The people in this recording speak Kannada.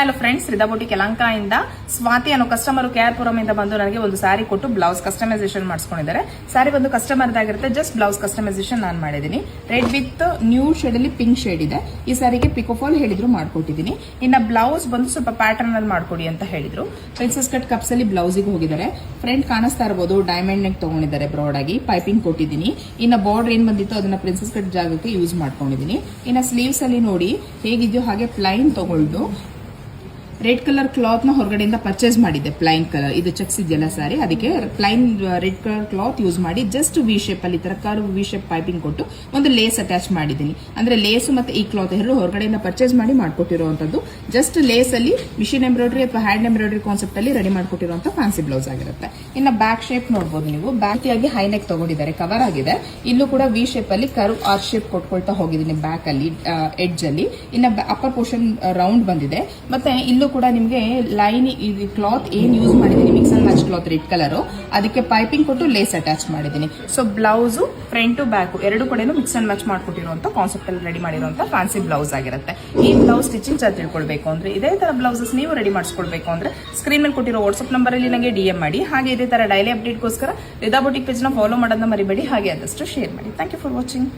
ಹಲೋ ಫ್ರೆಂಡ್ಸ್, ರಿದಾ ಬೊಟಿಕ್ ಯಲಹಂಕ ಇಂದ ಸ್ವಾತಿ ಅನ್ನೋ ಕಸ್ಟಮರ್ KR ಇಂದ ಬಂದು ನನಗೆ ಒಂದು ಸಾರಿ ಕೊಟ್ಟು ಬ್ಲೌಸ್ ಕಸ್ಟಮೈಸೇಷನ್ ಮಾಡಿಸ್ಕೊಂಡಿದ್ದಾರೆ. ಸಾರಿ ಬಂದು ಕಸ್ಟಮರ್ ಆಗಿರುತ್ತೆ, ಜಸ್ಟ್ ಬ್ಲೌಸ್ ಕಸ್ಟಮೈಸೇಷನ್ ನಾನು ಮಾಡಿದ್ದೀನಿ. ರೆಡ್ ವಿತ್ ನ್ಯೂ ಶೇಡ್ ಅಲ್ಲಿ ಪಿಂಕ್ ಶೇಡ್ ಇದೆ. ಈ ಸಾರಿಗೆ ಪಿಕೋಫಾಲ್ ಹೇಳಿದ್ರು ಮಾಡ್ಕೊಟ್ಟಿದ್ದೀನಿ. ಇನ್ನ ಬ್ಲೌಸ್ ಬಂದು ಸ್ವಲ್ಪ ಪ್ಯಾಟರ್ನ್ ಅಲ್ಲಿ ಮಾಡ್ಕೊಡಿ ಅಂತ ಹೇಳಿದ್ರು. ಪ್ರಿನ್ಸೆಸ್ ಕಟ್ ಕಪ್ಸ್ ಅಲ್ಲಿ ಬ್ಲೌಸಿಗೆ ಹೋಗಿದ್ದಾರೆ. ಫ್ರಂಟ್ ಕಾಣಿಸ್ತಾ ಇರಬಹುದು, ಡೈಮಂಡ್ ನೆಕ್ ತಗೊಂಡಿದ್ದಾರೆ, ಬ್ರಾಡ್ ಆಗಿ ಪೈಪಿಂಗ್ ಕೊಟ್ಟಿದ್ದೀನಿ. ಇನ್ನ ಬಾರ್ಡರ್ ಏನ್ ಬಂದಿತ್ತು ಅದನ್ನ ಪ್ರಿನ್ಸೆಸ್ ಕಟ್ ಜಾಗಕ್ಕೆ ಯೂಸ್ ಮಾಡ್ಕೊಂಡಿದ್ದೀನಿ. ಇನ್ನ ಸ್ಲೀವ್ಸ್ ಅಲ್ಲಿ ನೋಡಿ ಹೇಗಿದೆಯೋ ಹಾಗೆ ಪ್ಲೈನ್ ತಗೊಂಡು ರೆಡ್ ಕಲರ್ ಕ್ಲಾತ್ ನ ಹೊರಗಡೆಯಿಂದ ಪರ್ಚೇಸ್ ಮಾಡಿದ್ದೆ. ಪ್ಲೈನ್ ಕಲರ್ ಇದು ಚೆಕ್ಸ್ ಇದೆಯಲ್ಲ ಸಾರಿ, ಅದಕ್ಕೆ plain red colour cloth use ಮಾಡಿ ಜಸ್ಟ್ ವಿ ಶೇಪ್ ಅಲ್ಲಿ ತರ ಕರ್ವ್ ವಿ ಶೇಪ್ ಪೈಪಿಂಗ್ ಕೊಟ್ಟು ಒಂದು ಲೇಸ್ ಅಟ್ಯಾಚ್ ಮಾಡಿದ್ದೀನಿ. ಅಂದ್ರೆ ಲೇಸ್ ಮತ್ತೆ ಈ ಕ್ಲಾತ್ ಎರಡು ಹೊರಗಡೆಯಿಂದ ಪರ್ಚೇಸ್ ಮಾಡಿ ಮಾಡ್ಕೊಟ್ಟಿರುವಂತದ್ದು. ಜಸ್ಟ್ ಲೇಸ್ ಅಲ್ಲಿ ಮಿಷಿನ್ ಎಂಬ್ರಾಯ್ಡ್ರಿ ಅಥವಾ ಹ್ಯಾಂಡ್ ಎಂಬ್ರಾಯ್ಡ್ರಿ ಕಾನ್ಸೆಪ್ಟ್ ಅಲ್ಲಿ ರೆಡಿ ಮಾಡ್ಕೊಟ್ಟಿರುವಂತ ಫ್ಯಾನ್ಸಿ ಬ್ಲೌಸ್ ಆಗಿರುತ್ತೆ. ಇನ್ನ ಬ್ಯಾಕ್ ಶೇಪ್ ನೋಡಬಹುದು ನೀವು, ಬ್ಯಾಕ್ ಆಗಿ ಹೈ ನೆಕ್ ತಗೊಂಡಿದ್ದಾರೆ, ಕವರ್ ಆಗಿದೆ. ಇಲ್ಲೂ ಕೂಡ ವಿ ಶೇಪ್ ಅಲ್ಲಿ ಕರ್ವ್ ಆರ್ ಶೇಪ್ ಕೊಟ್ಕೊಳ್ತಾ ಹೋಗಿದ್ದೀನಿ ಬ್ಯಾಕ್ ಅಲ್ಲಿ ಎಡ್ಜ್ ಅಲ್ಲಿ. ಇನ್ನ ಅಪ್ಪರ್ ಪೋರ್ಷನ್ ರೌಂಡ್ ಬಂದಿದೆ. ಮತ್ತೆ ಇಲ್ಲೂ ಕೂಡ ನಿಮಗೆ ಲೈನ್ ಕ್ಲಾತ್ ಏನ್ ಯೂಸ್ ಮಾಡಿದೀನಿ, mix and match cloth red colour, ಅದಕ್ಕೆ ಪೈಪಿಂಗ್ ಕೊಟ್ಟು ಲೇಸ್ ಅಟ್ಯಾಚ್ ಮಾಡಿದೀನಿ. So blouse front to back ಎರಡು ಕಡೆನೂ ಮಿಕ್ಸ್ ಅಂಡ್ ಮ್ಯಾಚ್ ಮಾಡ್ಕೊಟ್ಟಿರುವಂತ ಕಾನ್ಸೆಪ್ಟ್ ಅಲ್ಲಿ ರೆಡಿ ಮಾಡಿರುವಂತ ಫ್ಯಾನ್ಸಿ ಬ್ಲೌಸ್ ಆಗಿರುತ್ತೆ. ಈ ಬ್ಲೌಸ್ ಸ್ಟಿಚಿಂಗ್ ತಿಳ್ಕೊಳ್ಬೇಕು ಅಂದ್ರೆ, ಇದೇ ತರ ಬ್ಲೌಸಸ್ ನೀವು ರೆಡಿ ಮಾಡಿಸ್ಕೊಳ್ಬೇಕು ಅಂದ್ರೆ ಸ್ಕ್ರೀನ್ ಮೇಲೆ ಕೊಟ್ಟಿರೋ ವಾಟ್ಸ್ಆಪ್ ನಂಬರ್ ಅಲ್ಲಿ ನನಗೆ DM ಮಾಡಿ. ಹಾಗೆ ಇದೇ ತರ ಡೈಲಿ ಅಪ್ಡೇಟ್ಗೋಸ್ಕರ ರಿದಾ ಬೊಟಿಕ್ ಪೇಜ್ ನ ಫಾಲೋ ಮಾಡೋದನ್ನ ಮರಿಬೇಡಿ. ಹಾಗೆ ಆದಷ್ಟು ಶೇರ್ ಮಾಡಿ. Thank you for watching.